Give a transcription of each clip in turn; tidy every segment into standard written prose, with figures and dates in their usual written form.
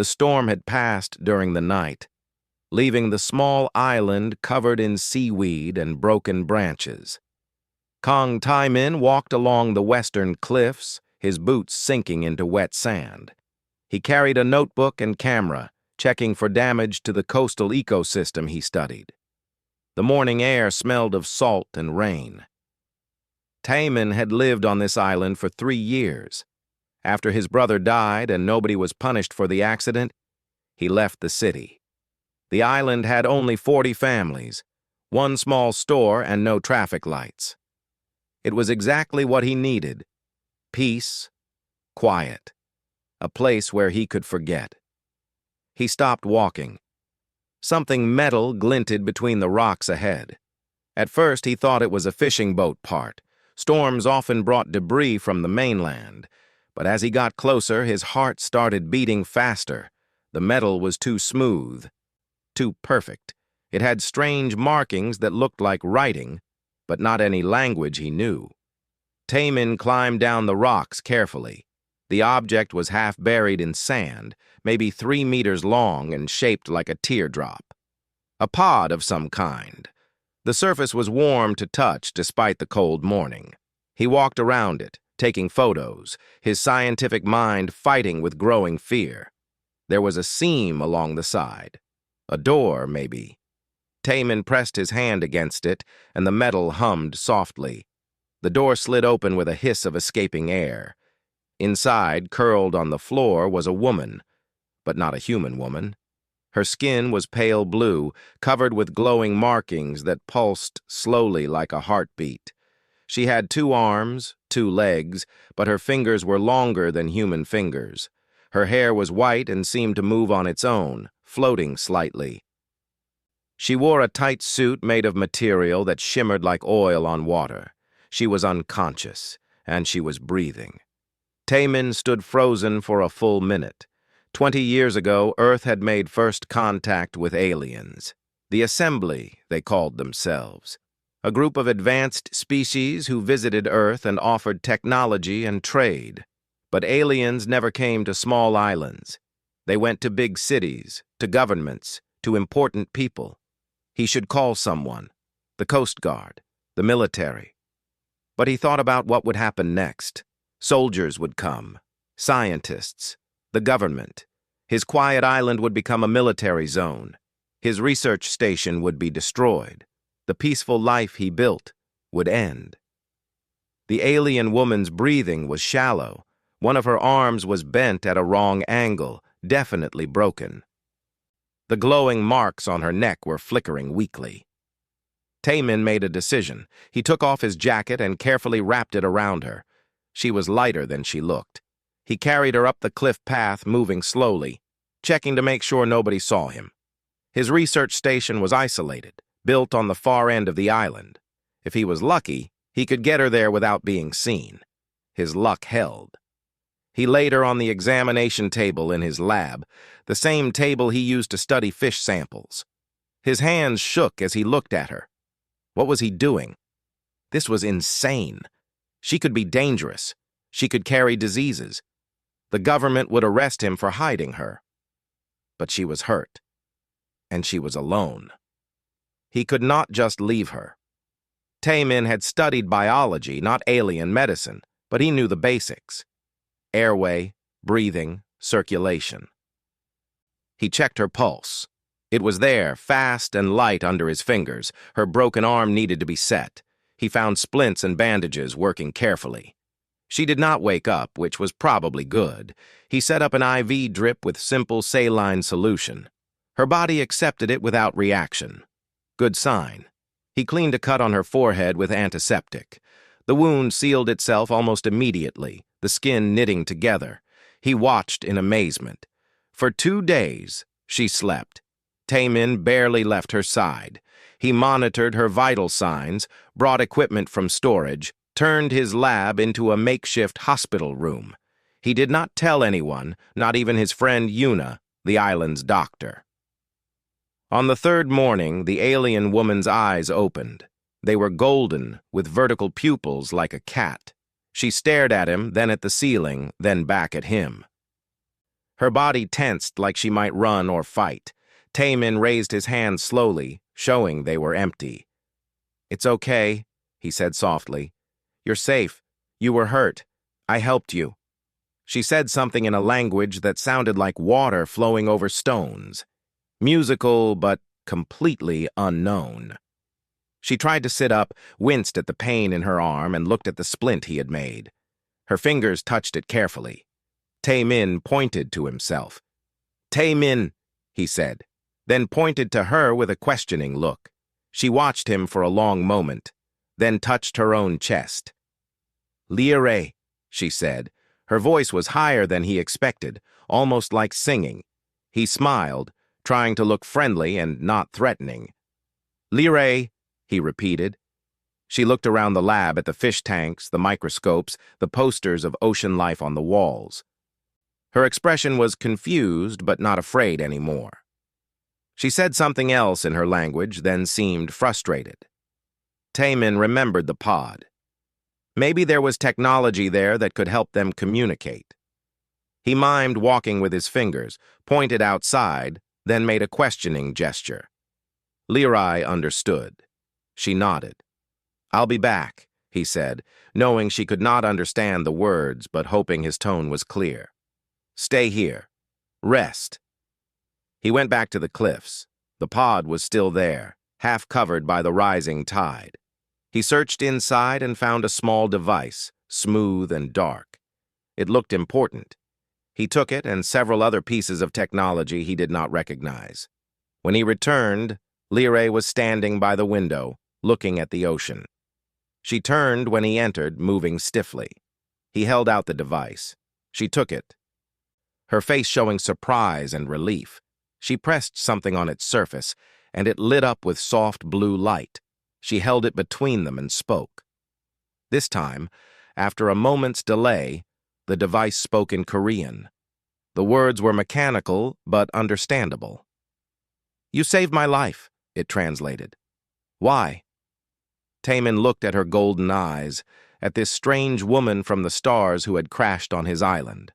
The storm had passed during the night, leaving the small island covered in seaweed and broken branches. Kong Tai-min walked along the western cliffs, his boots sinking into wet sand. He carried a notebook and camera, checking for damage to the coastal ecosystem he studied. The morning air smelled of salt and rain. Tai-min had lived on this island for 3 years. After his brother died and nobody was punished for the accident, he left the city. The island had only 40 families, one small store, and no traffic lights. It was exactly what he needed: peace, quiet, a place where he could forget. He stopped walking. Something metal glinted between the rocks ahead. At first, he thought it was a fishing boat part. Storms often brought debris from the mainland, but as he got closer, his heart started beating faster. The metal was too smooth, too perfect. It had strange markings that looked like writing, but not any language he knew. Tai-min climbed down the rocks carefully. The object was half buried in sand, maybe 3 meters long and shaped like a teardrop. A pod of some kind. The surface was warm to touch despite the cold morning. He walked around it, taking photos, his scientific mind fighting with growing fear. There was a seam along the side. A door, maybe. Tai-min pressed his hand against it, and the metal hummed softly. The door slid open with a hiss of escaping air. Inside, curled on the floor, was a woman, but not a human woman. Her skin was pale blue, covered with glowing markings that pulsed slowly like a heartbeat. She had 2 arms, 2 legs, but her fingers were longer than human fingers. Her hair was white and seemed to move on its own, floating slightly. She wore a tight suit made of material that shimmered like oil on water. She was unconscious, and she was breathing. Tai-min stood frozen for a full minute. 20 years ago, Earth had made first contact with aliens. The Assembly, they called themselves. A group of advanced species who visited Earth and offered technology and trade. But aliens never came to small islands. They went to big cities, to governments, to important people. He should call someone, the Coast Guard, the military. But he thought about what would happen next. Soldiers would come, scientists, the government. His quiet island would become a military zone. His research station would be destroyed. The peaceful life he built would end. The alien woman's breathing was shallow. One of her arms was bent at a wrong angle, definitely broken. The glowing marks on her neck were flickering weakly. Tai-min made a decision. He took off his jacket and carefully wrapped it around her. She was lighter than she looked. He carried her up the cliff path, moving slowly, checking to make sure nobody saw him. His research station was isolated, built on the far end of the island. If he was lucky, he could get her there without being seen. His luck held. He laid her on the examination table in his lab, the same table he used to study fish samples. His hands shook as he looked at her. What was he doing? This was insane. She could be dangerous. She could carry diseases. The government would arrest him for hiding her. But she was hurt. And she was alone. He could not just leave her. Tai-min had studied biology, not alien medicine, but he knew the basics. Airway, breathing, circulation. He checked her pulse. It was there, fast and light under his fingers. Her broken arm needed to be set. He found splints and bandages, working carefully. She did not wake up, which was probably good. He set up an IV drip with simple saline solution. Her body accepted it without reaction. Good sign. He cleaned a cut on her forehead with antiseptic. The wound sealed itself almost immediately, the skin knitting together. He watched in amazement. For 2 days, she slept. Tai-min barely left her side. He monitored her vital signs, brought equipment from storage, turned his lab into a makeshift hospital room. He did not tell anyone, not even his friend Yuna, the island's doctor. On the 3rd morning, the alien woman's eyes opened. They were golden, with vertical pupils like a cat. She stared at him, then at the ceiling, then back at him. Her body tensed like she might run or fight. Taemin raised his hands slowly, showing they were empty. "It's okay," he said softly. "You're safe. You were hurt. I helped you." She said something in a language that sounded like water flowing over stones. Musical, but completely unknown. She tried to sit up, winced at the pain in her arm, and looked at the splint he had made. Her fingers touched it carefully. Taemin pointed to himself. "Taemin," he said, then pointed to her with a questioning look. She watched him for a long moment, then touched her own chest. "Liere," she said. Her voice was higher than he expected, almost like singing. He smiled, trying to look friendly and not threatening. "Liere," he repeated. She looked around the lab at the fish tanks, the microscopes, the posters of ocean life on the walls. Her expression was confused but not afraid anymore. She said something else in her language, then seemed frustrated. Taemin remembered the pod. Maybe there was technology there that could help them communicate. He mimed walking with his fingers, pointed outside, then made a questioning gesture. Lirai understood. She nodded. "I'll be back," he said, knowing she could not understand the words but hoping his tone was clear. "Stay here. Rest." He went back to the cliffs. The pod was still there, half covered by the rising tide. He searched inside and found a small device, smooth and dark. It looked important. He took it and several other pieces of technology he did not recognize. When he returned, Liere was standing by the window, looking at the ocean. She turned when he entered, moving stiffly. He held out the device. She took it, her face showing surprise and relief. She pressed something on its surface, and it lit up with soft blue light. She held it between them and spoke. This time, after a moment's delay, the device spoke in Korean. The words were mechanical, but understandable. "You saved my life," it translated. "Why?" Taemin looked at her golden eyes, at this strange woman from the stars who had crashed on his island.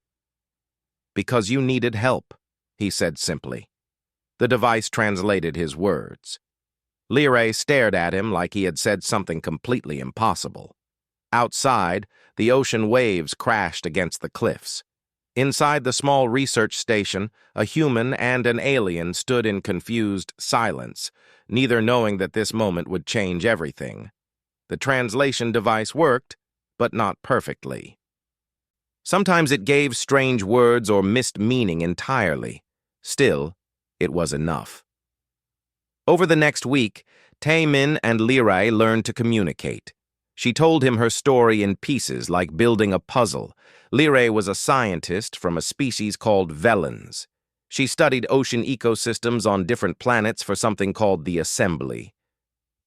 "Because you needed help," he said simply. The device translated his words. Liere stared at him like he had said something completely impossible. Outside, the ocean waves crashed against the cliffs. Inside the small research station, a human and an alien stood in confused silence, neither knowing that this moment would change everything. The translation device worked, but not perfectly. Sometimes it gave strange words or missed meaning entirely. Still, it was enough. Over the next week, Taemin and Lirai learned to communicate. She told him her story in pieces, like building a puzzle. Lirai was a scientist from a species called Velans. She studied ocean ecosystems on different planets for something called the Assembly.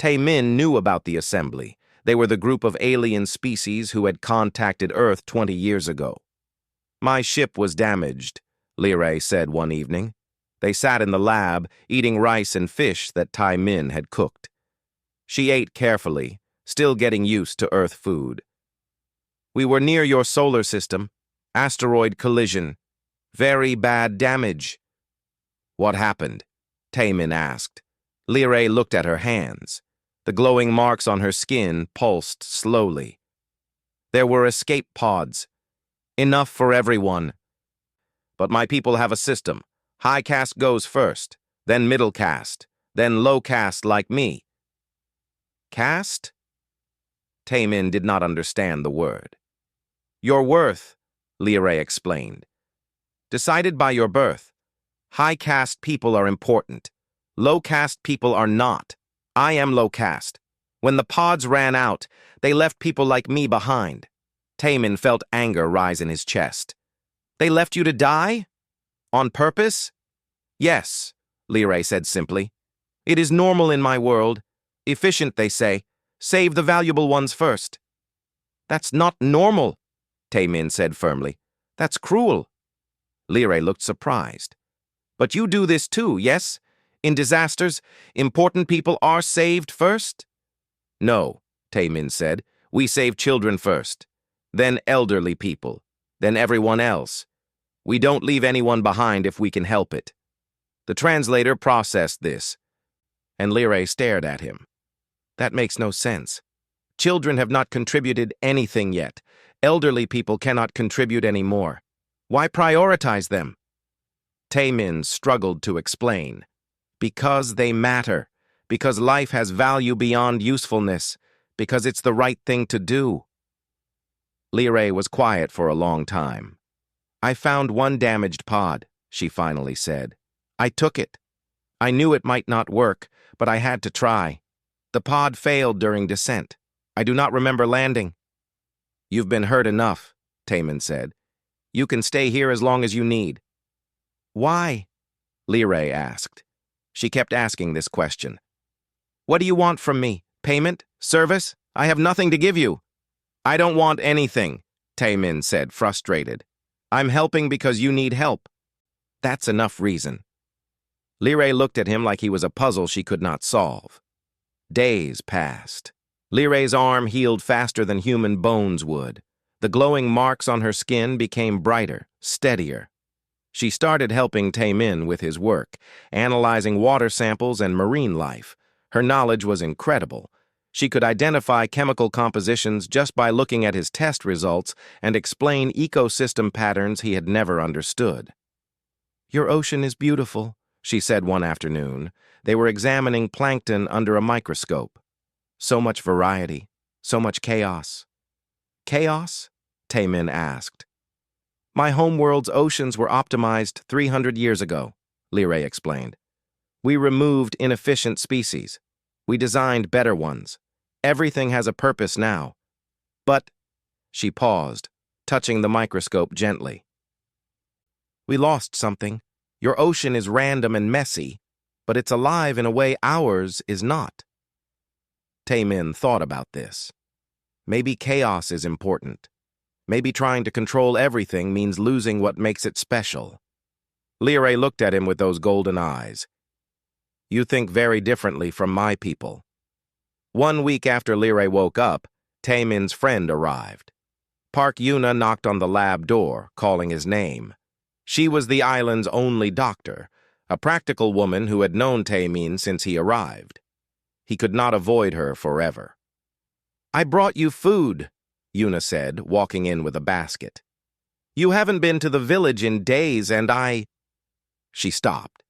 Taemin knew about the Assembly. They were the group of alien species who had contacted Earth 20 years ago. "My ship was damaged," Lirai said one evening. They sat in the lab, eating rice and fish that Taemin had cooked. She ate carefully, still getting used to Earth food. "We were near your solar system. Asteroid collision. Very bad damage." "What happened?" Taemin asked. Lirai looked at her hands. The glowing marks on her skin pulsed slowly. "There were escape pods. Enough for everyone. But my people have a system. High caste goes first, then middle caste, then low caste like me." "Caste?" Taemin did not understand the word. "Your worth," Liere explained. "Decided by your birth. High caste people are important. Low caste people are not. I am low caste. When the pods ran out, they left people like me behind." Taemin felt anger rise in his chest. "They left you to die? On purpose?" "Yes," Liere said simply. "It is normal in my world. Efficient, they say. Save the valuable ones first." "That's not normal," Taemin said firmly. "That's cruel." Liere looked surprised. "But you do this too, yes? In disasters, important people are saved first?" "No," Taemin said. "We save children first. Then elderly people. Then everyone else. We don't leave anyone behind if we can help it. The translator processed this, and Lyrae stared at him. That makes no sense. Children have not contributed anything yet. Elderly people cannot contribute anymore. Why prioritize them? Taemin struggled to explain. Because they matter. Because life has value beyond usefulness. Because it's the right thing to do. Lyrae was quiet for a long time. I found one damaged pod, she finally said. I took it. I knew it might not work, but I had to try. The pod failed during descent. I do not remember landing. You've been hurt enough, Taemin said. You can stay here as long as you need. Why? Lyrae asked. She kept asking this question. What do you want from me? Payment? Service? I have nothing to give you. I don't want anything, Taemin said, frustrated. I'm helping because you need help. That's enough reason. Lyrae looked at him like he was a puzzle she could not solve. Days passed. Lyrae's arm healed faster than human bones would. The glowing marks on her skin became brighter, steadier. She started helping Taemin with his work, analyzing water samples and marine life. Her knowledge was incredible. She could identify chemical compositions just by looking at his test results and explain ecosystem patterns he had never understood. Your ocean is beautiful, she said one afternoon. They were examining plankton under a microscope. So much variety, so much chaos. Chaos? Taemin asked. My homeworld's oceans were optimized 300 years ago, Lyrae explained. We removed inefficient species. We designed better ones. Everything has a purpose now. But, she paused, touching the microscope gently. We lost something. Your ocean is random and messy, but it's alive in a way ours is not. Taemin thought about this. Maybe chaos is important. Maybe trying to control everything means losing what makes it special. Lyrae looked at him with those golden eyes. You think very differently from my people. 1 week after Lyrae woke up, Taemin's friend arrived. Park Yuna knocked on the lab door, calling his name. She was the island's only doctor, a practical woman who had known Taemin since he arrived. He could not avoid her forever. I brought you food, Yuna said, walking in with a basket. You haven't been to the village in days and She stopped.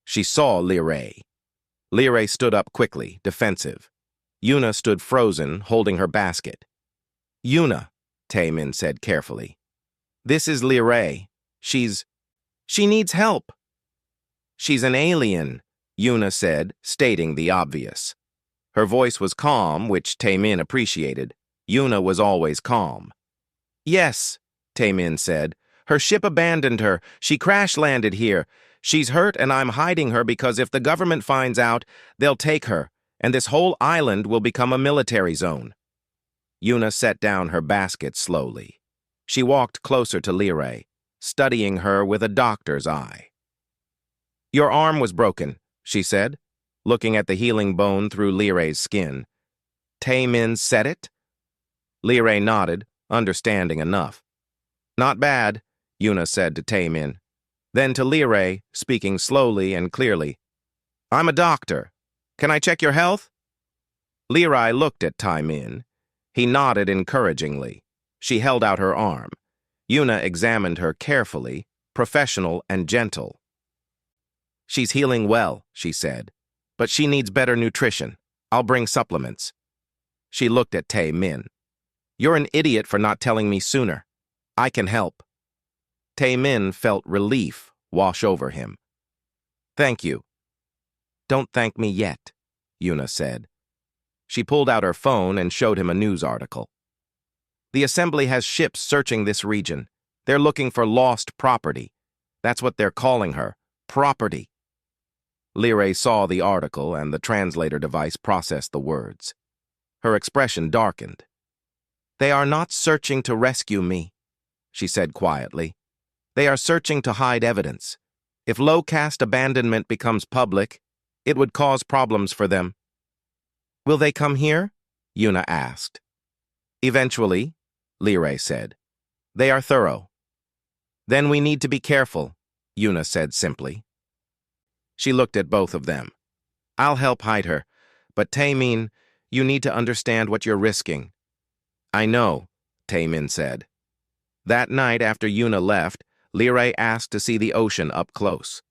She saw Lyrae. Lyrae stood up quickly, defensive. Yuna stood frozen, holding her basket. Yuna, Taemin said carefully. This is Lyrae. She needs help. She's an alien, Yuna said, stating the obvious. Her voice was calm, which Taemin appreciated. Yuna was always calm. Yes, Taemin said. Her ship abandoned her. She crash-landed here. She's hurt and I'm hiding her because if the government finds out, they'll take her, and this whole island will become a military zone. Yuna set down her basket slowly. She walked closer to Lyrae, studying her with a doctor's eye. Your arm was broken, she said, looking at the healing bone through Lyrae's skin. Taemin said it? Lyrae nodded, understanding enough. Not bad, Yuna said to Taemin. Then to Lyrae, speaking slowly and clearly. I'm a doctor. Can I check your health? Lyrae looked at Taemin. He nodded encouragingly. She held out her arm. Yuna examined her carefully, professional and gentle. She's healing well, she said, but she needs better nutrition. I'll bring supplements. She looked at Taemin. You're an idiot for not telling me sooner. I can help. Taemin felt relief wash over him. Thank you. Don't thank me yet, Yuna said. She pulled out her phone and showed him a news article. The Assembly has ships searching this region. They're looking for lost property. That's what they're calling her, property. Lyrae saw the article and the translator device processed the words. Her expression darkened. They are not searching to rescue me, she said quietly. They are searching to hide evidence. If low-caste abandonment becomes public, it would cause problems for them. Will they come here? Yuna asked. Eventually, Lyrae said. They are thorough. Then we need to be careful, Yuna said simply. She looked at both of them. I'll help hide her, but Taemin, you need to understand what you're risking. I know, Taemin said. That night after Yuna left, Liray asked to see the ocean up close.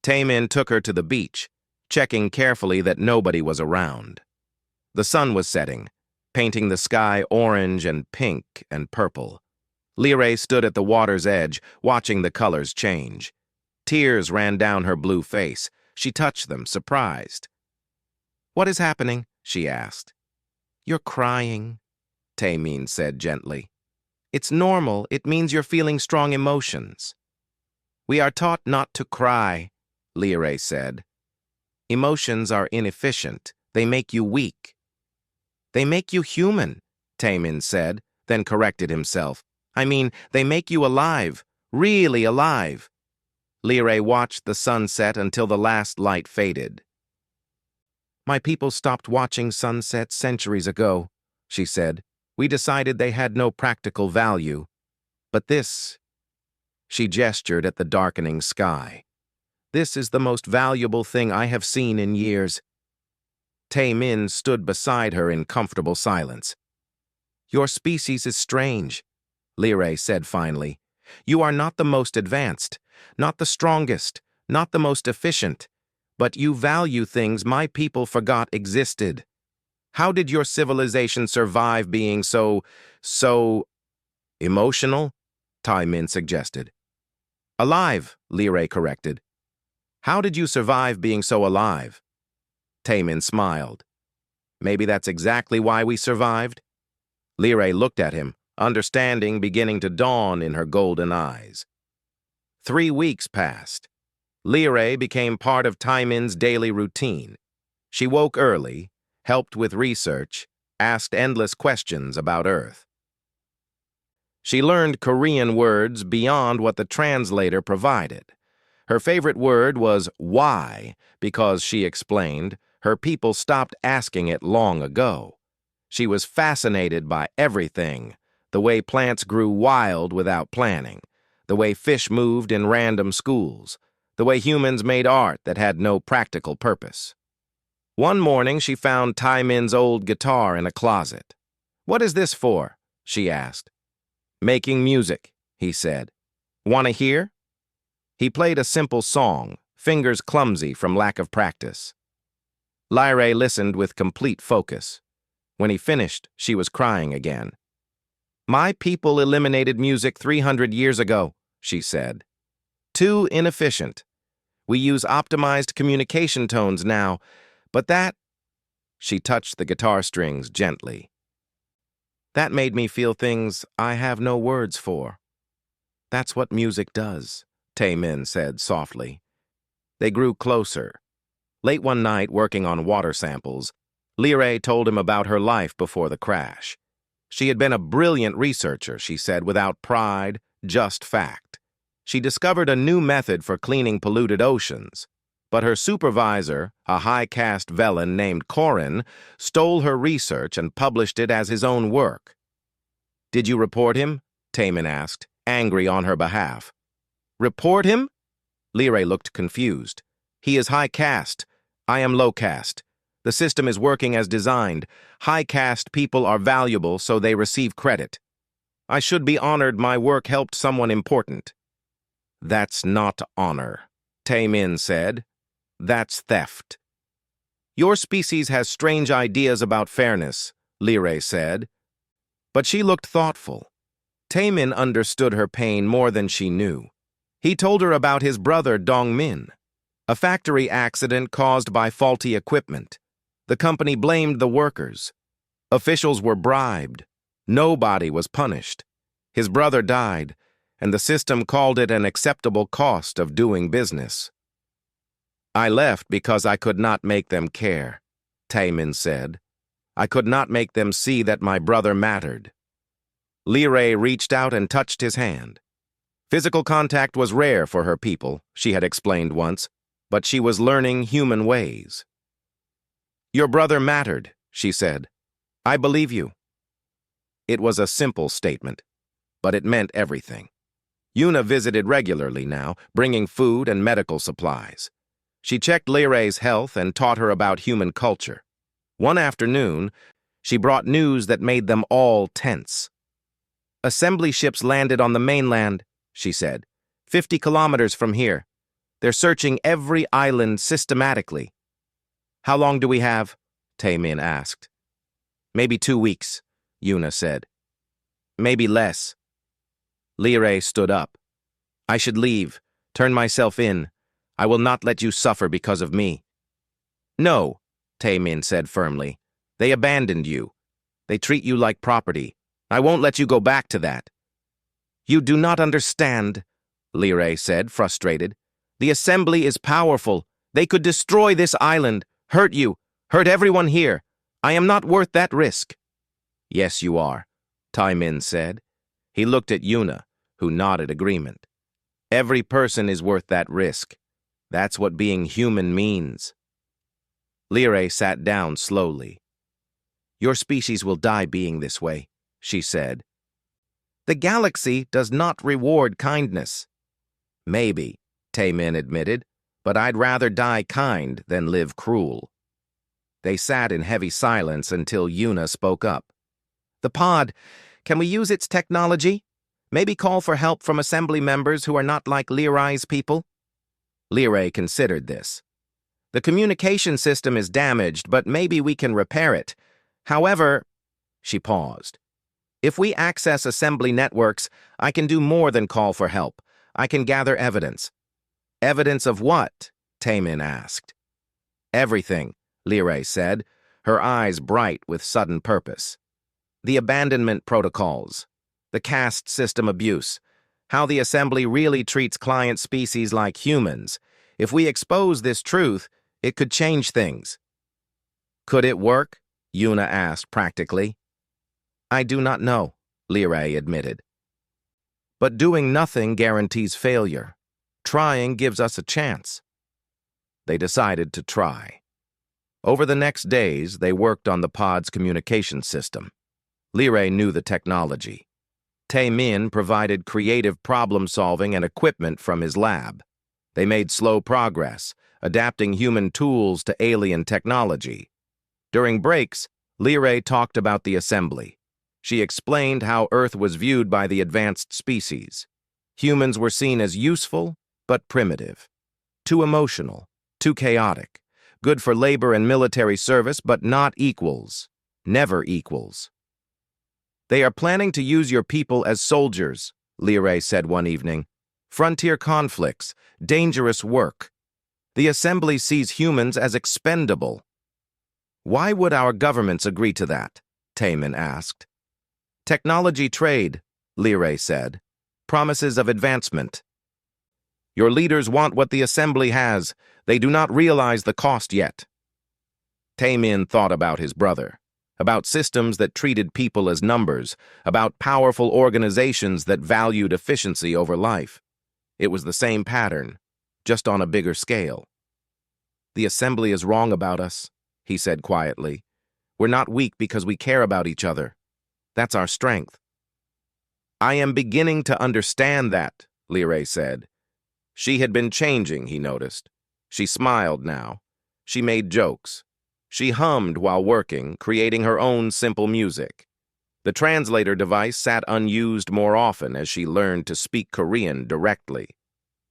Taemin took her to the beach, checking carefully that nobody was around. The sun was setting, painting the sky orange and pink and purple. Liray stood at the water's edge, watching the colors change. Tears ran down her blue face. She touched them, surprised. What is happening? She asked. You're crying, Taemin said gently. It's normal. It means you're feeling strong emotions. We are taught not to cry, Liray said. Emotions are inefficient. They make you weak. They make you human, Taemin said, then corrected himself. I mean, they make you alive, really alive. Liray watched the sunset until the last light faded. My people stopped watching sunsets centuries ago, she said. We decided they had no practical value. But this, she gestured at the darkening sky. This is the most valuable thing I have seen in years. Taemin stood beside her in comfortable silence. Your species is strange, Liray said finally. You are not the most advanced, not the strongest, not the most efficient, but you value things my people forgot existed. How did your civilization survive being so emotional? Taemin suggested. Alive, Liray corrected. How did you survive being so alive? Taemin smiled. Maybe that's exactly why we survived? Liray looked at him, understanding beginning to dawn in her golden eyes. 3 weeks passed. Liray became part of Taemin's daily routine. She woke early, helped with research, asked endless questions about Earth. She learned Korean words beyond what the translator provided. Her favorite word was why, because, she explained, her people stopped asking it long ago. She was fascinated by everything, the way plants grew wild without planning, the way fish moved in random schools, the way humans made art that had no practical purpose. One morning, she found Taemin's old guitar in a closet. What is this for? She asked. Making music, he said. Want to hear? He played a simple song, fingers clumsy from lack of practice. Liray listened with complete focus. When he finished, she was crying again. My people eliminated music 300 years ago, she said. Too inefficient. We use optimized communication tones now, but that... She touched the guitar strings gently. That made me feel things I have no words for. That's what music does, Taemin said softly. They grew closer. Late one night, working on water samples, Liray told him about her life before the crash. She had been a brilliant researcher, she said, without pride, just fact. She discovered a new method for cleaning polluted oceans, but her supervisor, a high-caste villain named Korin, stole her research and published it as his own work. Did you report him? Taemin asked, angry on her behalf. Report him? Liray looked confused. He is high caste. I am low caste. The system is working as designed. High caste people are valuable, so they receive credit. I should be honored my work helped someone important. That's not honor, Taemin said. That's theft. Your species has strange ideas about fairness, Liray said. But she looked thoughtful. Taemin understood her pain more than she knew. He told her about his brother Dongmin, a factory accident caused by faulty equipment. The company blamed the workers. Officials were bribed. Nobody was punished. His brother died, and the system called it an acceptable cost of doing business. I left because I could not make them care, Taemin said. I could not make them see that my brother mattered. Liray reached out and touched his hand. Physical contact was rare for her people, she had explained once, but she was learning human ways. Your brother mattered, she said. I believe you. It was a simple statement, but it meant everything. Yuna visited regularly now, bringing food and medical supplies. She checked Liray's health and taught her about human culture. One afternoon, she brought news that made them all tense. "Assembly ships landed on the mainland," she said, 50 kilometers from here. They're searching every island systematically. "How long do we have?" Taemin asked. "Maybe 2 weeks," Yuna said. "Maybe less." Liray stood up. "I should leave, turn myself in. I will not let you suffer because of me." "No," Taemin said firmly. "They abandoned you. They treat you like property. I won't let you go back to that." "You do not understand," Liray said, frustrated. "The Assembly is powerful. They could destroy this island, hurt you, hurt everyone here. I am not worth that risk." "Yes, you are," Taemin said. He looked at Yuna, who nodded agreement. "Every person is worth that risk. That's what being human means." Liray sat down slowly. "Your species will die being this way," she said. "The galaxy does not reward kindness." "Maybe," Taemin admitted, "but I'd rather die kind than live cruel." They sat in heavy silence until Yuna spoke up. "The pod, can we use its technology? Maybe call for help from Assembly members who are not like Liray's people?" Liray considered this. "The communication system is damaged, but maybe we can repair it. However," she paused, "if we access Assembly networks, I can do more than call for help. I can gather evidence." "Evidence of what?" Taemin asked. "Everything," Liray said, her eyes bright with sudden purpose. "The abandonment protocols, the caste system abuse, how the Assembly really treats client species like humans. If we expose this truth, it could change things." "Could it work?" Yuna asked practically. "I do not know," Liray admitted. "But doing nothing guarantees failure. Trying gives us a chance." They decided to try. Over the next days, they worked on the pod's communication system. Liray knew the technology. Taemin provided creative problem-solving and equipment from his lab. They made slow progress, adapting human tools to alien technology. During breaks, Liray talked about the Assembly. She explained how Earth was viewed by the advanced species. Humans were seen as useful, but primitive. Too emotional, too chaotic. Good for labor and military service, but not equals. Never equals. "They are planning to use your people as soldiers," Liray said one evening. "Frontier conflicts, dangerous work. The Assembly sees humans as expendable." "Why would our governments agree to that?" Taemin asked. "Technology trade," Liray said. "Promises of advancement." "Your leaders want what the Assembly has. They do not realize the cost yet." Taemin thought about his brother, about systems that treated people as numbers, about powerful organizations that valued efficiency over life. It was the same pattern, just on a bigger scale. "The Assembly is wrong about us," he said quietly. "We're not weak because we care about each other. That's our strength." "I am beginning to understand that," Liray said. She had been changing, he noticed. She smiled now. She made jokes. She hummed while working, creating her own simple music. The translator device sat unused more often as she learned to speak Korean directly.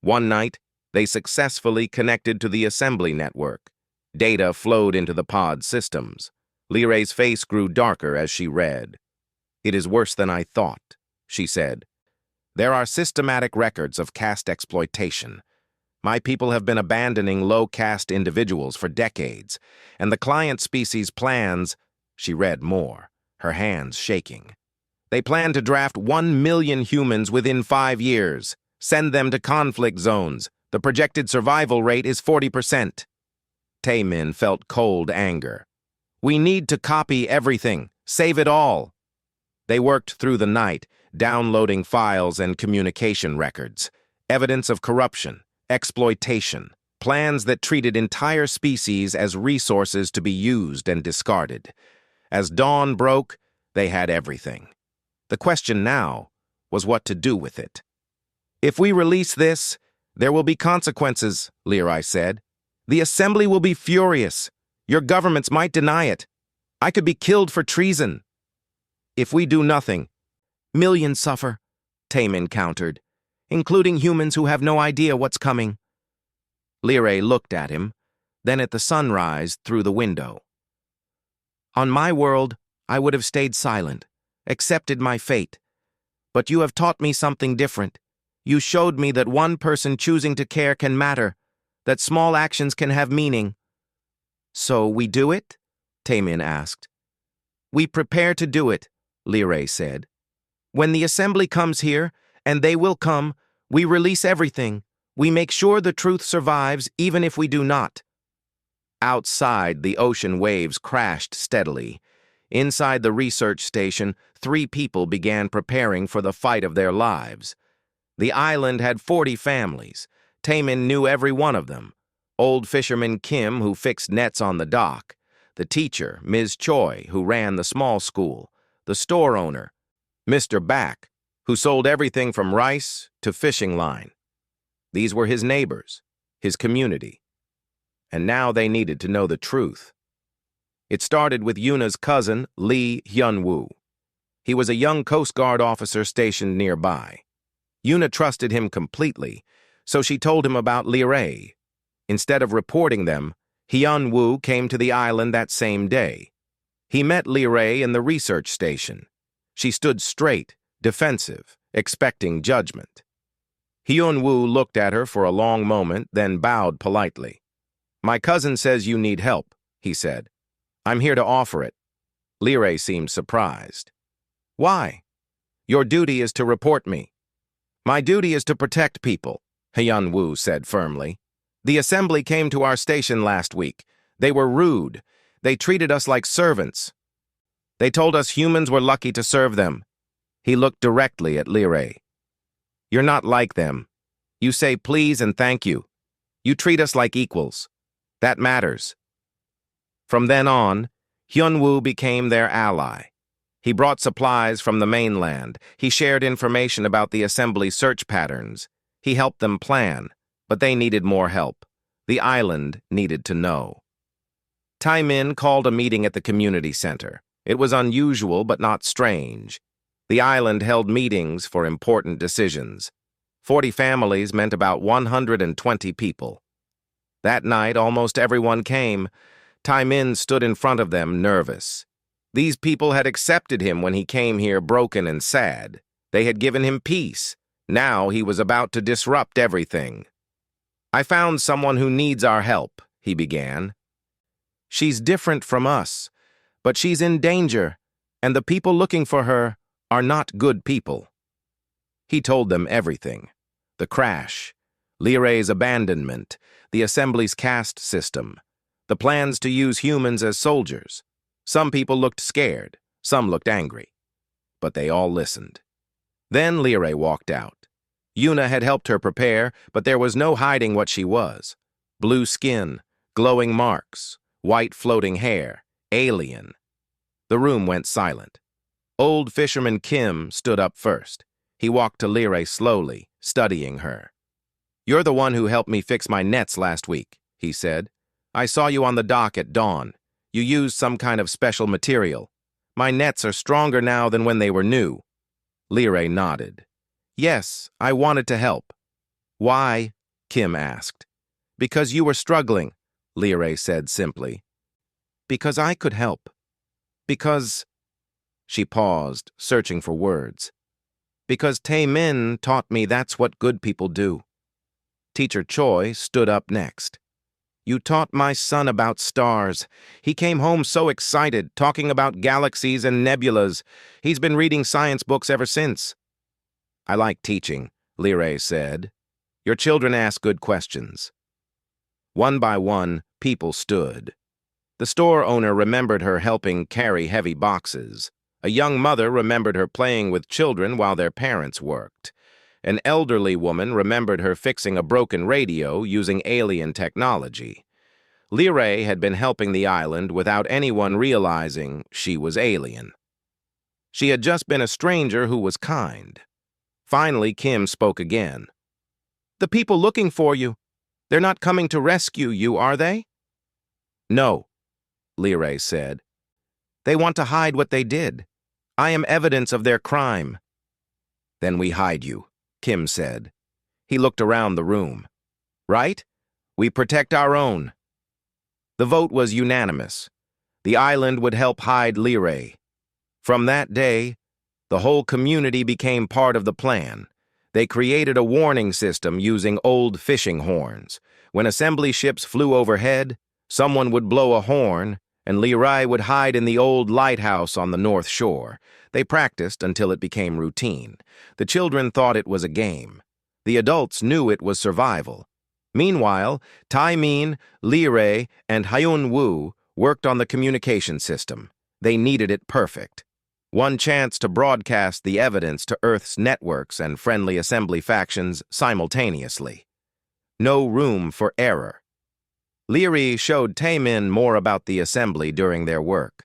One night, they successfully connected to the Assembly network. Data flowed into the pod systems. Liray's face grew darker as she read. "It is worse than I thought," she said. "There are systematic records of caste exploitation. My people have been abandoning low-caste individuals for decades, and the client species plans—" She read more, her hands shaking. "They plan to draft 1 million humans within 5 years, send them to conflict zones. The projected survival rate is 40%. Taemin felt cold anger. "We need to copy everything, save it all." They worked through the night, downloading files and communication records, evidence of corruption, exploitation, plans that treated entire species as resources to be used and discarded. As dawn broke, they had everything. The question now was what to do with it. If we release this, there will be consequences, Lerai said. The Assembly will be furious. Your governments might deny it. I could be killed for treason. If we do nothing, millions suffer, Taemin countered, including humans who have no idea what's coming. Lerai looked at him, then at the sunrise through the window. On my world, I would have stayed silent, accepted my fate. But you have taught me something different. You showed me that one person choosing to care can matter, that small actions can have meaning. So we do it? Taemin asked. We prepare to do it, Lerai said. When the Assembly comes here, and they will come, we release everything. We make sure the truth survives, even if we do not. Outside, the ocean waves crashed steadily. Inside the research station, 3 people began preparing for the fight of their lives. The island had 40 families. Taemin knew every one of them. Old fisherman Kim, who fixed nets on the dock. The teacher, Ms. Choi, who ran the small school. The store owner, Mr. Back, who sold everything from rice to fishing line. These were his neighbors, his community. And now they needed to know the truth. It started with Yuna's cousin, Lee Hyun-woo. He was a young Coast Guard officer stationed nearby. Yuna trusted him completely, so she told him about Lerai. Instead of reporting them, Hyun-woo came to the island that same day. He met Lerai in the research station. She stood straight, defensive, expecting judgment. Hyun-woo looked at her for a long moment, then bowed politely. My cousin says you need help, he said. I'm here to offer it. Lerai seemed surprised. Why? Your duty is to report me. My duty is to protect people, Hyun-woo said firmly. The Assembly came to our station last week. They were rude. They treated us like servants. They told us humans were lucky to serve them. He looked directly at Lerai. You're not like them. You say please and thank you. You treat us like equals. That matters. From then on, Hyun-woo became their ally. He brought supplies from the mainland. He shared information about the Assembly search patterns. He helped them plan, but they needed more help. The island needed to know. Taemin called a meeting at the community center. It was unusual but not strange. The island held meetings for important decisions. 40 families meant about 120 people. That night, almost everyone came. Taemin stood in front of them, nervous. These people had accepted him when he came here broken and sad. They had given him peace. Now he was about to disrupt everything. I found someone who needs our help, he began. She's different from us, but she's in danger, and the people looking for her are not good people. He told them everything. The crash, Leirai's abandonment, the Assembly's caste system, the plans to use humans as soldiers. Some people looked scared, some looked angry. But they all listened. Then Lerai walked out. Yuna had helped her prepare, but there was no hiding what she was. Blue skin, glowing marks, white floating hair, alien. The room went silent. Old fisherman Kim stood up first. He walked to Lerai slowly, studying her. You're the one who helped me fix my nets last week, he said. I saw you on the dock at dawn. You used some kind of special material. My nets are stronger now than when they were new. Lerai nodded. Yes, I wanted to help. Why? Kim asked. Because you were struggling, Lerai said simply. Because I could help. Because... She paused, searching for words. Because Taemin taught me that's what good people do. Teacher Choi stood up next. You taught my son about stars. He came home so excited, talking about galaxies and nebulas. He's been reading science books ever since. I like teaching, Lerai said. Your children ask good questions. One by one, people stood. The store owner remembered her helping carry heavy boxes. A young mother remembered her playing with children while their parents worked. An elderly woman remembered her fixing a broken radio using alien technology. Lerai had been helping the island without anyone realizing she was alien. She had just been a stranger who was kind. Finally, Kim spoke again. "The people looking for you, they're not coming to rescue you, are they?" "No," Liray said. "They want to hide what they did. I am evidence of their crime." "Then we hide you," Kim said. He looked around the room. "Right? We protect our own." The vote was unanimous. The island would help hide Liray. From that day, the whole community became part of the plan. They created a warning system using old fishing horns. When assembly ships flew overhead, someone would blow a horn, and Liray would hide in the old lighthouse on the north shore. They practiced until it became routine. The children thought it was a game. The adults knew it was survival. Meanwhile, Taemin, Liray, and Hyun-woo worked on the communication system. They needed it perfect. One chance to broadcast the evidence to Earth's networks and friendly assembly factions simultaneously. No room for error. Liray showed Taemin more about the assembly during their work.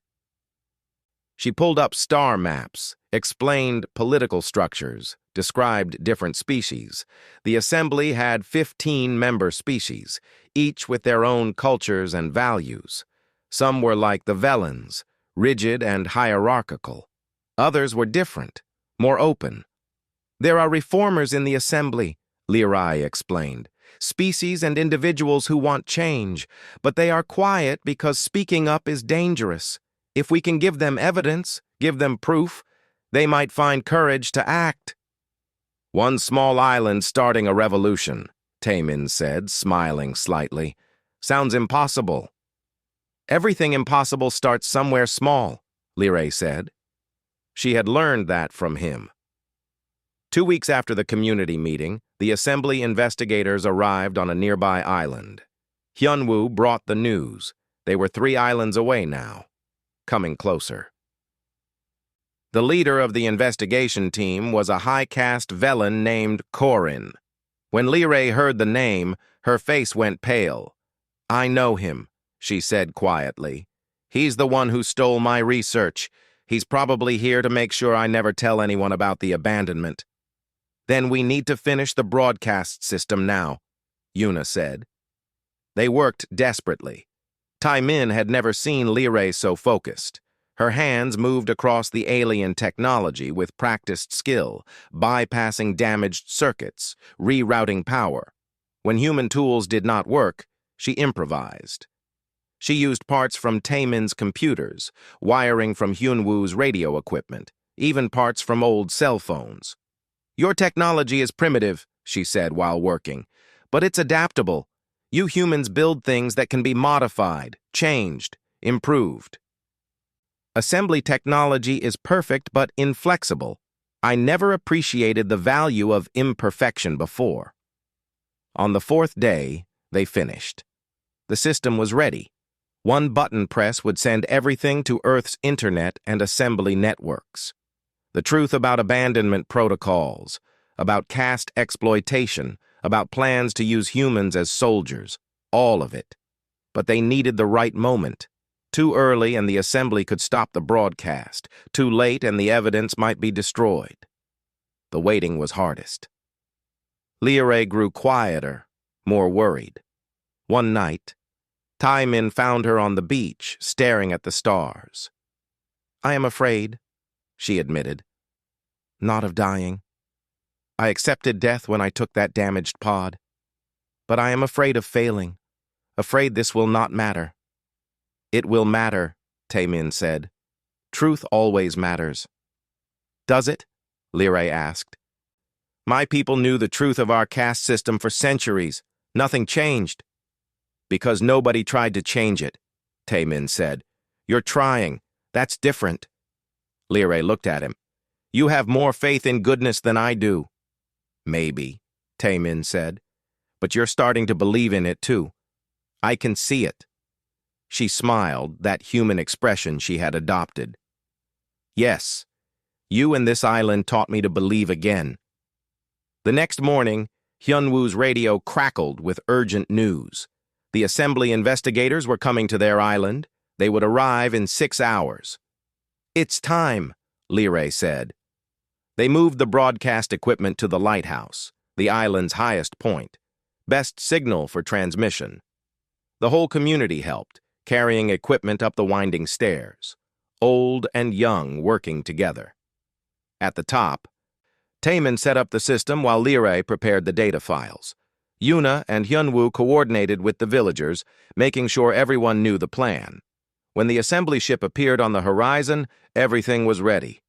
She pulled up star maps, explained political structures, described different species. The assembly had 15 member species, each with their own cultures and values. Some were like the Velans, rigid and hierarchical. Others were different, more open. "There are reformers in the assembly," Liray explained. "Species and individuals who want change, but they are quiet because speaking up is dangerous. If we can give them evidence, give them proof, they might find courage to act." "One small island starting a revolution," Taemin said, smiling slightly. "Sounds impossible." "Everything impossible starts somewhere small," Liray said. She had learned that from him. 2 weeks after the community meeting, the assembly investigators arrived on a nearby island. Hyun-woo brought the news. They were 3 islands away now, coming closer. The leader of the investigation team was a high-caste Velan named Corin. When Liray heard the name, her face went pale. "I know him," she said quietly. "He's the one who stole my research. He's probably here to make sure I never tell anyone about the abandonment." "Then we need to finish the broadcast system now," Yuna said. They worked desperately. Taemin had never seen Liray so focused. Her hands moved across the alien technology with practiced skill, bypassing damaged circuits, rerouting power. When human tools did not work, she improvised. She used parts from Taemin's computers, wiring from Hyun-woo's radio equipment, even parts from old cell phones. "Your technology is primitive," she said while working, "but it's adaptable. You humans build things that can be modified, changed, improved. Assembly technology is perfect but inflexible. I never appreciated the value of imperfection before." On the 4th day, they finished. The system was ready. One button press would send everything to Earth's internet and assembly networks. The truth about abandonment protocols, about caste exploitation, about plans to use humans as soldiers, all of it. But they needed the right moment. Too early and the assembly could stop the broadcast. Too late and the evidence might be destroyed. The waiting was hardest. Liray grew quieter, more worried. One night, Taemin found her on the beach, staring at the stars. "I am afraid," she admitted. "Not of dying. I accepted death when I took that damaged pod. But I am afraid of failing, afraid this will not matter." "It will matter," Taemin said. "Truth always matters." "Does it?" Liray asked. "My people knew the truth of our caste system for centuries. Nothing changed." "Because nobody tried to change it," Taemin said. "You're trying. That's different." Liray looked at him. "You have more faith in goodness than I do." "Maybe," Taemin said. "But you're starting to believe in it too. I can see it." She smiled, that human expression she had adopted. "Yes, you and this island taught me to believe again." The next morning, Hyun-woo's radio crackled with urgent news. The assembly investigators were coming to their island. They would arrive in 6 hours. "It's time," Liray said. They moved the broadcast equipment to the lighthouse, the island's highest point, best signal for transmission. The whole community helped, carrying equipment up the winding stairs, old and young working together. At the top, Taemin set up the system while Liray prepared the data files. Yuna and Hyunwoo coordinated with the villagers, making sure everyone knew the plan. When the assembly ship appeared on the horizon, everything was ready.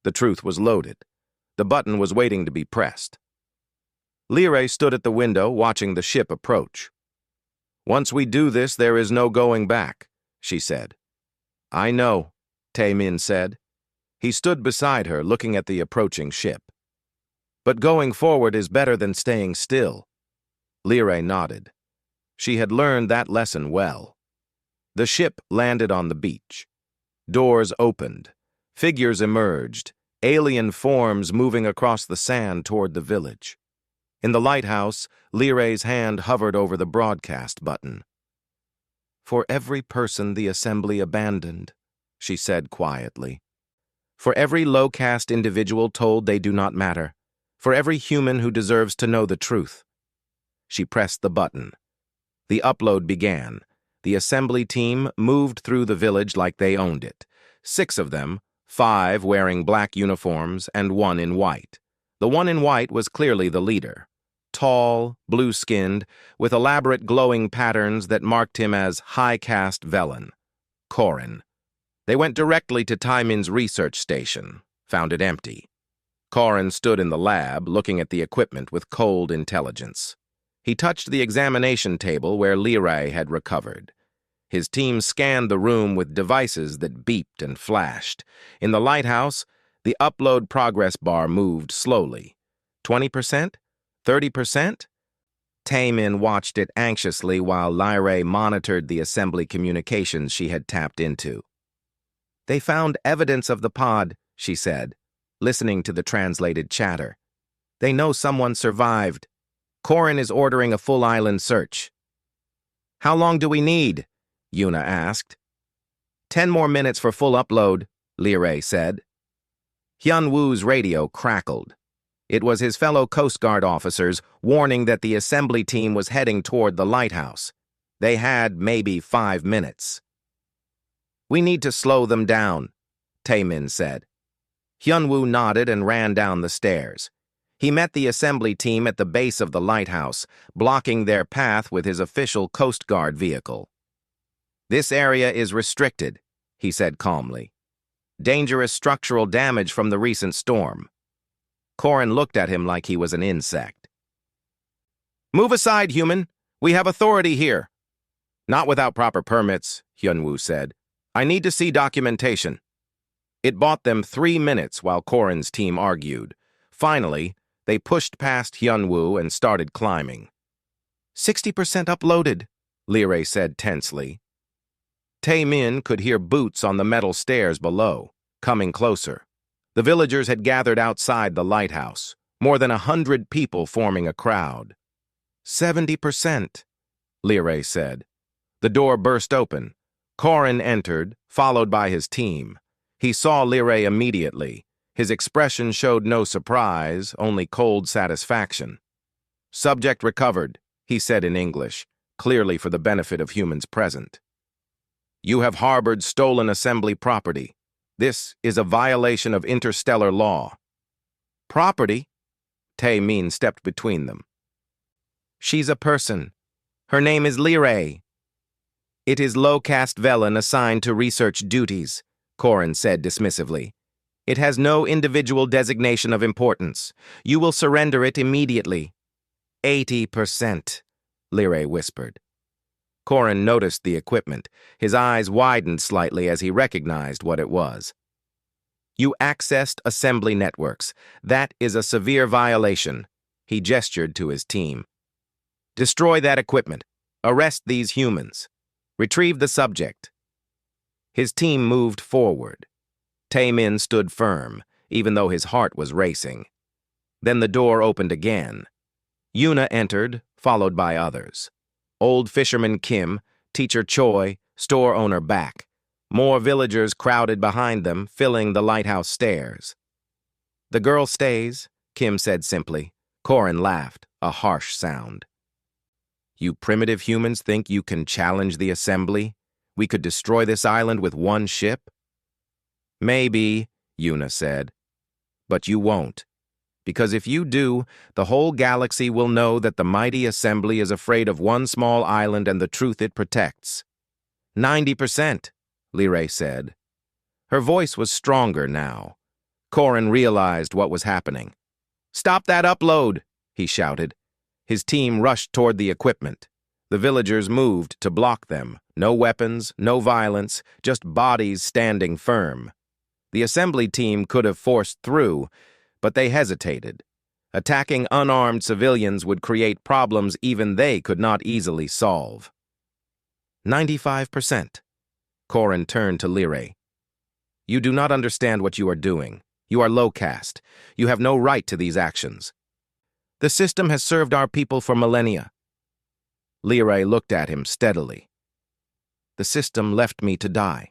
The truth was loaded. The button was waiting to be pressed. Liray stood at the window, watching the ship approach. "Once we do this, there is no going back," she said. "I know," Taemin said. He stood beside her, looking at the approaching ship. "But going forward is better than staying still." Liray nodded. She had learned that lesson well. The ship landed on the beach. Doors opened. Figures emerged, alien forms moving across the sand toward the village. In the lighthouse, Liray's hand hovered over the broadcast button. "For every person the assembly abandoned," she said quietly. "For every low-caste individual told they do not matter. For every human who deserves to know the truth." She pressed the button. The upload began. The assembly team moved through the village like they owned it. 6 of them, 5 wearing black uniforms and 1 in white. The one in white was clearly the leader. Tall, blue-skinned, with elaborate glowing patterns that marked him as high-caste Velen. Korin. They went directly to Taemin's research station, found it empty. Korin stood in the lab, looking at the equipment with cold intelligence. He touched the examination table where Liray had recovered. His team scanned the room with devices that beeped and flashed. In the lighthouse, the upload progress bar moved slowly. 20%? 30%? Taemin watched it anxiously while Liray monitored the assembly communications she had tapped into. "They found evidence of the pod," she said, listening to the translated chatter. "They know someone survived. Korin is ordering a full island search." "How long do we need?" Yuna asked. 10 more minutes for full upload," Liray said. Hyunwoo's radio crackled. It was his fellow Coast Guard officers warning that the assembly team was heading toward the lighthouse. They had maybe 5 minutes. "We need to slow them down," Taemin said. Hyunwoo nodded and ran down the stairs. He met the assembly team at the base of the lighthouse, blocking their path with his official Coast Guard vehicle. "This area is restricted," he said calmly. "Dangerous structural damage from the recent storm." Korin looked at him like he was an insect. "Move aside, human. We have authority here." "Not without proper permits," Hyunwoo said. "I need to see documentation." It bought them 3 minutes while Korin's team argued. Finally, they pushed past Hyunwoo and started climbing. 60% uploaded, Liray said tensely. Taemin could hear boots on the metal stairs below, coming closer. The villagers had gathered outside the lighthouse, more than 100 people forming a crowd. 70%, Liray said. The door burst open. Korin entered, followed by his team. He saw Liray immediately. His expression showed no surprise, only cold satisfaction. "Subject recovered," he said in English, clearly for the benefit of humans present. "You have harbored stolen assembly property. This is a violation of interstellar law." "Property?" Taemin stepped between them. "She's a person. Her name is Liray." "It is low-caste Velen assigned to research duties," Korin said dismissively. "It has no individual designation of importance. You will surrender it immediately." 80%, Liray whispered. Korin noticed the equipment. His eyes widened slightly as he recognized what it was. "You accessed assembly networks. That is a severe violation." He gestured to his team. "Destroy that equipment. Arrest these humans. Retrieve the subject." His team moved forward. Taemin stood firm, even though his heart was racing. Then the door opened again. Yuna entered, followed by others. Old fisherman Kim, teacher Choi, store owner Bak. More villagers crowded behind them, filling the lighthouse stairs. The girl stays, Kim said simply. Corin laughed, a harsh sound. You primitive humans think you can challenge the assembly? We could destroy this island with one ship? Maybe, Yuna said. But you won't. Because if you do, the whole galaxy will know that the mighty assembly is afraid of one small island and the truth it protects. 90%, Lyrae said. Her voice was stronger now. Corin realized what was happening. Stop that upload, he shouted. His team rushed toward the equipment. The villagers moved to block them. No weapons, no violence, just bodies standing firm. The assembly team could have forced through, but they hesitated. Attacking unarmed civilians would create problems even they could not easily solve. 95%. Corin turned to Lyrae. You do not understand what you are doing. You are low caste. You have no right to these actions. The system has served our people for millennia. Lyrae looked at him steadily. The system left me to die.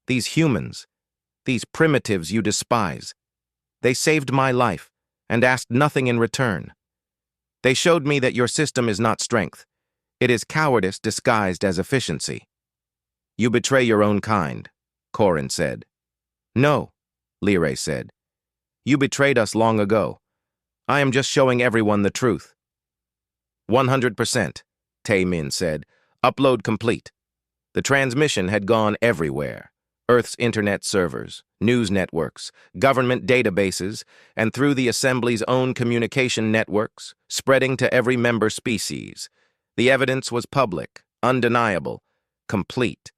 These humans, these primitives you despise, they saved my life and asked nothing in return. They showed me that your system is not strength. It is cowardice disguised as efficiency. You betray your own kind, Corin said. No, Lyrae said. You betrayed us long ago. I am just showing everyone the truth. 100%, Tae-min said. Upload complete. The transmission had gone everywhere. Earth's internet servers, news networks, government databases, and through the Assembly's own communication networks, spreading to every member species. The evidence was public, undeniable, complete.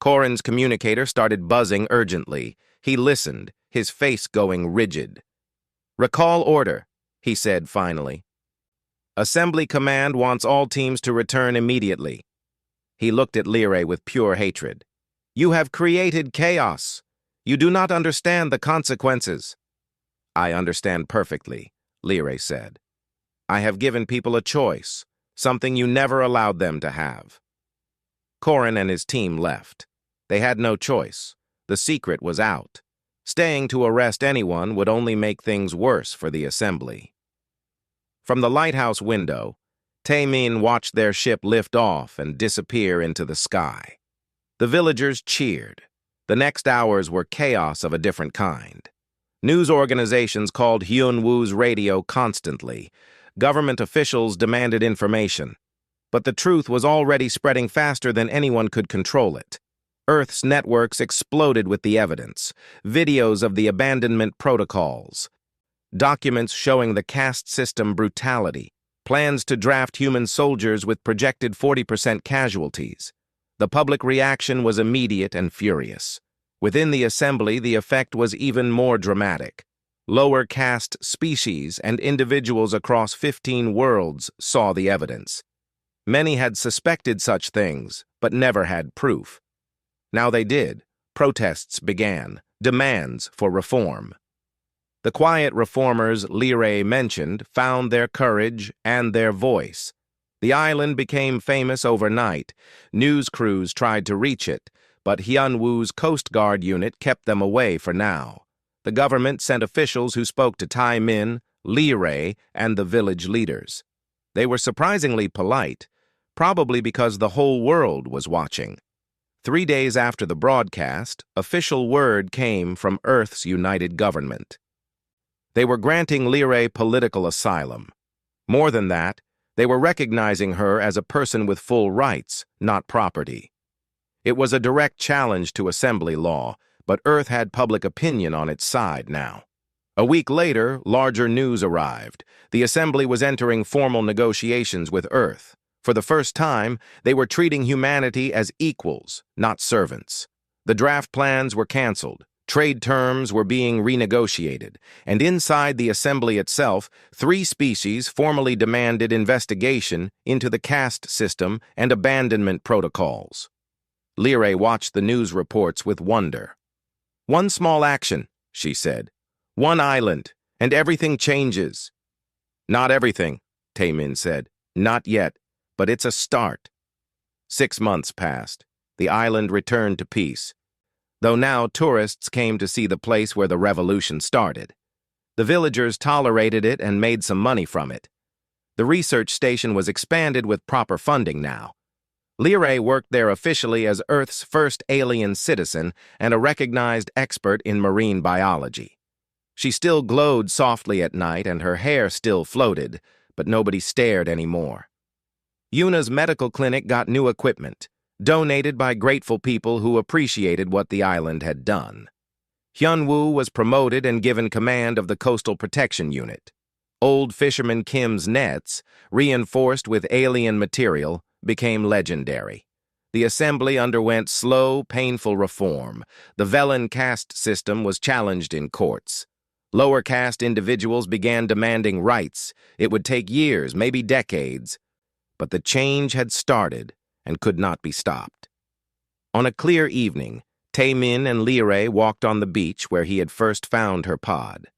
Corin's communicator started buzzing urgently. He listened, his face going rigid. Recall order, he said finally. Assembly Command wants all teams to return immediately. He looked at Lyrae with pure hatred. You have created chaos. You do not understand the consequences. I understand perfectly, Lyrae said. I have given people a choice, something you never allowed them to have. Corin and his team left. They had no choice. The secret was out. Staying to arrest anyone would only make things worse for the assembly. From the lighthouse window, Tae-min watched their ship lift off and disappear into the sky. The villagers cheered. The next hours were chaos of a different kind. News organizations called Hyun-woo's radio constantly. Government officials demanded information. But the truth was already spreading faster than anyone could control it. Earth's networks exploded with the evidence. Videos of the abandonment protocols. Documents showing the caste system brutality. Plans to draft human soldiers with projected 40% casualties. The public reaction was immediate and furious. Within the assembly, the effect was even more dramatic. Lower caste species and individuals across 15 worlds saw the evidence. Many had suspected such things, but never had proof. Now they did. Protests began, demands for reform. The quiet reformers Lyrae mentioned found their courage and their voice. The island became famous overnight. News crews tried to reach it, but Hyun-woo's Coast Guard unit kept them away for now. The government sent officials who spoke to Tae-min, Lyrae, and the village leaders. They were surprisingly polite, probably because the whole world was watching. 3 days after the broadcast, official word came from Earth's united government. They were granting Lyrae political asylum. More than that, they were recognizing her as a person with full rights, not property. It was a direct challenge to assembly law, but Earth had public opinion on its side now. A week later, larger news arrived. The assembly was entering formal negotiations with Earth. For the first time, they were treating humanity as equals, not servants. The draft plans were canceled. Trade terms were being renegotiated, and inside the assembly itself, 3 species formally demanded investigation into the caste system and abandonment protocols. Lyrae watched the news reports with wonder. One small action, she said. One island, and everything changes. Not everything, Tae-min said. Not yet, but it's a start. 6 months passed. The island returned to peace. Though now tourists came to see the place where the revolution started. The villagers tolerated it and made some money from it. The research station was expanded with proper funding now. Lyrae worked there officially as Earth's first alien citizen and a recognized expert in marine biology. She still glowed softly at night and her hair still floated, but nobody stared anymore. Yuna's medical clinic got new equipment, donated by grateful people who appreciated what the island had done. Hyunwoo was promoted and given command of the Coastal Protection Unit. Old fisherman Kim's nets, reinforced with alien material, became legendary. The assembly underwent slow, painful reform. The Velen caste system was challenged in courts. Lower caste individuals began demanding rights. It would take years, maybe decades. But the change had started and could not be stopped. On a clear evening, Taemin and Lyrae walked on the beach where he had first found her pod.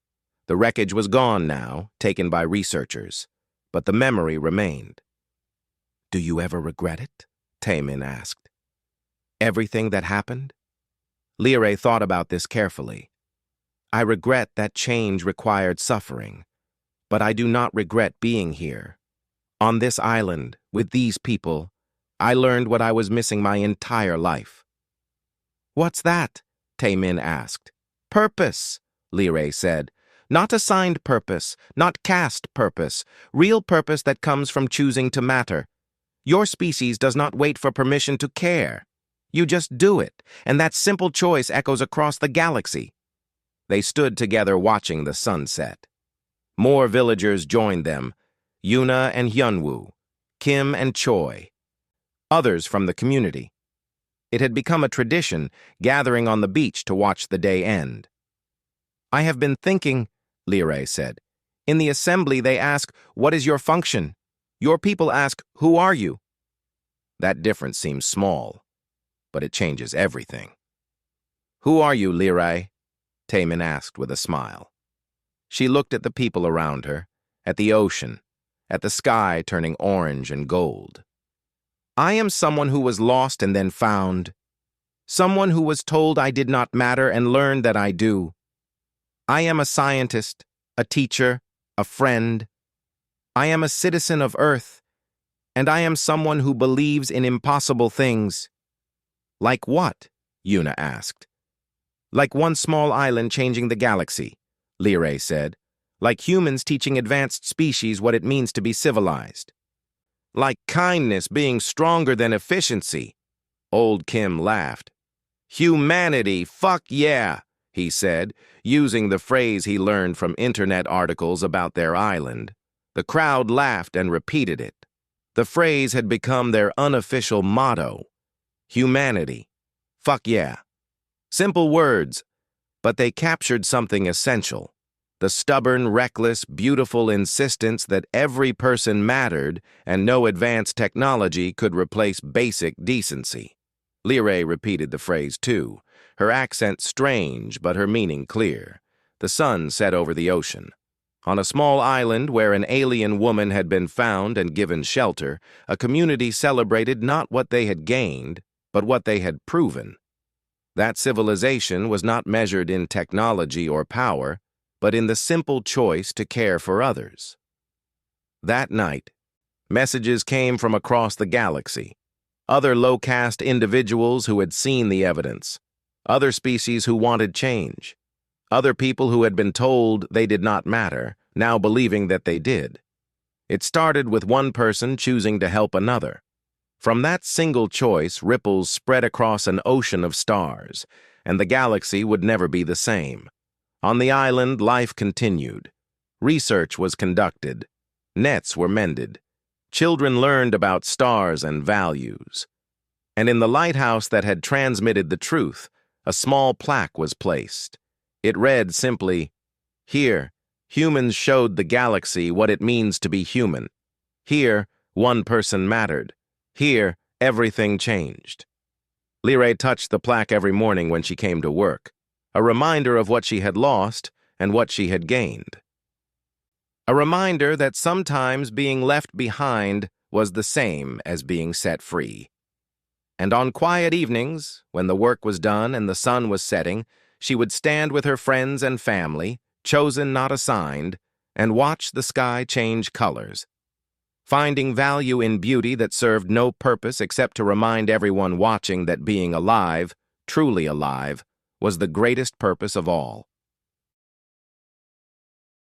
The wreckage was gone now, taken by researchers, but the memory remained. "Do you ever regret it?" Taemin asked. "Everything that happened?" Lyrae thought about this carefully. "I regret that change required suffering, but I do not regret being here. On this island, with these people, I learned what I was missing my entire life." "What's that?" Taemin asked. "Purpose," Lyrae said. "Not assigned purpose, not caste purpose, real purpose that comes from choosing to matter. Your species does not wait for permission to care. You just do it, and that simple choice echoes across the galaxy." They stood together watching the sunset. More villagers joined them, Yuna and Hyunwoo, Kim and Choi, others from the community. It had become a tradition, gathering on the beach to watch the day end. "I have been thinking," Lyrae said. "In the assembly they ask, 'What is your function?' Your people ask, 'Who are you?' That difference seems small, but it changes everything." "Who are you, Lyrae?" Taemin asked with a smile. She looked at the people around her, at the ocean, at the sky turning orange and gold. "I am someone who was lost and then found. Someone who was told I did not matter and learned that I do. I am a scientist, a teacher, a friend. I am a citizen of Earth, and I am someone who believes in impossible things." "Like what?" Yuna asked. "Like one small island changing the galaxy," Lyrae said. "Like humans teaching advanced species what it means to be civilized. Like kindness being stronger than efficiency." Old Kim laughed. "Humanity, fuck yeah," he said, using the phrase he learned from internet articles about their island. The crowd laughed and repeated it. The phrase had become their unofficial motto. Humanity, fuck yeah. Simple words, but they captured something essential. The stubborn, reckless, beautiful insistence that every person mattered and no advanced technology could replace basic decency. Lyrae repeated the phrase too, her accent strange but her meaning clear. The sun set over the ocean. On a small island where an alien woman had been found and given shelter, a community celebrated not what they had gained, but what they had proven. That civilization was not measured in technology or power, but in the simple choice to care for others. That night, messages came from across the galaxy. Other low-caste individuals who had seen the evidence. Other species who wanted change. Other people who had been told they did not matter, now believing that they did. It started with one person choosing to help another. From that single choice, ripples spread across an ocean of stars, and the galaxy would never be the same. On the island, life continued. Research was conducted. Nets were mended. Children learned about stars and values. And in the lighthouse that had transmitted the truth, a small plaque was placed. It read simply, "Here, humans showed the galaxy what it means to be human. Here, one person mattered. Here, everything changed." Lyrae touched the plaque every morning when she came to work, a reminder of what she had lost and what she had gained. A reminder that sometimes being left behind was the same as being set free. And on quiet evenings, when the work was done and the sun was setting, she would stand with her friends and family, chosen not assigned, and watch the sky change colors. Finding value in beauty that served no purpose except to remind everyone watching that being alive, truly alive, was the greatest purpose of all.